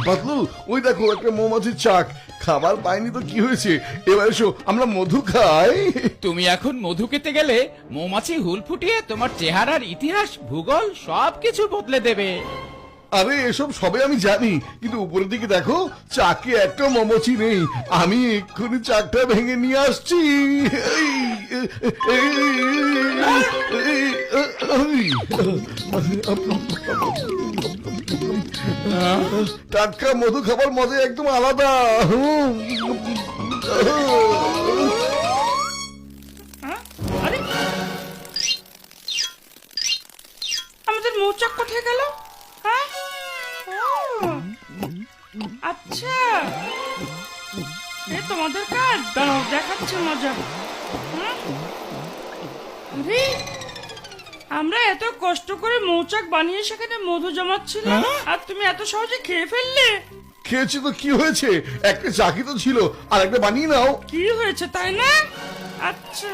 পাতলু, ওই দেখো একটা মৌমাছির চাক। খাবার পাইনি তো কি হয়েছে, এবার এসো আমরা মধু খাই। তুমি এখন মধু খেতে গেলে মৌমাছি হুল ফুটিয়ে তোমার চেহারার ইতিহাস ভূগোল সবকিছু বদলে দেবে। আরে এসব সবে আমি জানি, কিন্তু উপরের দিকে দেখো চাকে একটা মৌমাছি নেই। আমি এক্ষুনি চাকটা ভেঙে নিয়ে আসছি। টাটকা মধু খাবার মজা একদম আলাদা। আরে আমাদের মৌচাক কোথায় গেল? হ্যাঁ, ও, আচ্ছা এই তোমাদের কাজ, দাঁড়াও দেখাচ্ছে মজা। আরে আমরা এত কষ্ট করে মৌচাক বানিয়ে সেখানে মধু জমাচ্ছিলাম, আর তুমি এত সহজে খেয়ে ফেললে। খেয়েছি তো কি হয়েছে, একটা চাকি তো ছিল, আর একটা বানিয়ে নাও। কি হয়েছে তাই না? আচ্ছা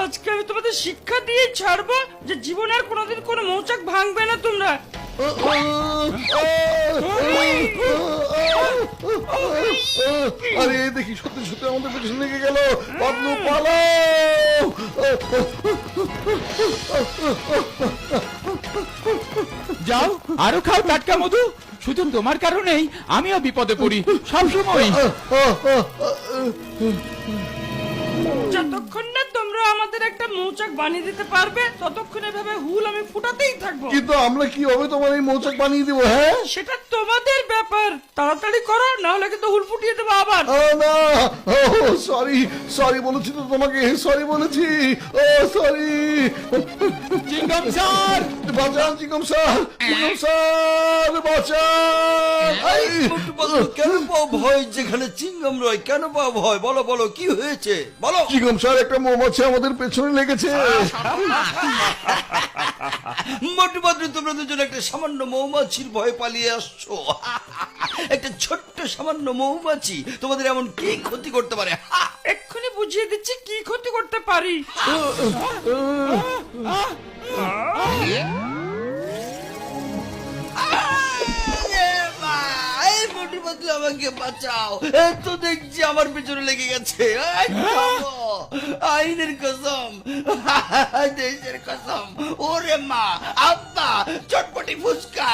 আজকে আমি তোমাদের শিক্ষা দিয়ে ছাড়বো যে জীবনে আর কোনোদিন কোনো মৌচাক ভাঙবে না তোমরা। আরে দেখি সত্যি সত্যি আমাদের পেছনে লেগে গেল। পাতলু পালাও। যাও আরো খাও টাটকা মধু, শুধু তোমার কারণেই আমিও বিপদে পড়ি সবসময়। যতক্ষণ না তোমরা আমাদের একটা মৌচাক বানিয়ে দিতে পারবে ততক্ষণ এভাবে হুল আমি ফুটাতেই থাকবো। কিন্তু আমরা কিভাবে তোমার এই মৌচাক বানিয়ে দেবো? হ্যাঁ সেটা তোমাদের ব্যাপার, তাড়াতাড়ি করো, না হলে কিন্তু হুল ফুটিয়ে দেবো আবার। না, সরি সরি বলেছি তো তোমাকে, সরি বলেছি। ও সরি। চিংগাম স্যার, বাঁচান চিকম স্যার, চিকম স্যার বাঁচান। কেন পাও ভয়? যেখানে চিংগাম রয় কেন পাও ভয়? বলো বলো কি হয়েছে বলো। চিকম স্যার একটা মৌমাছি আমাদের পেছনে লেগেছে। মোটু পাতলু, তোমরা দুজন একটা সামান্য মৌমাছির ভয় পালিয়ে আসছো। একটা ছোট্ট সামান্য মৌমাছি তোমাদের এমন কি ক্ষতি করতে পারে? এক্ষুনি বুঝিয়ে দিচ্ছি কি ক্ষতি করতে পারি। এই মোটু পাতলু আমাকে বাঁচাও, এই তো দেখছি আমার পেছনে লেগে গেছে। এই থামো। আইনের কসম, দেশের কসম, ওরে মা আব্বা চটপটি ফুচকা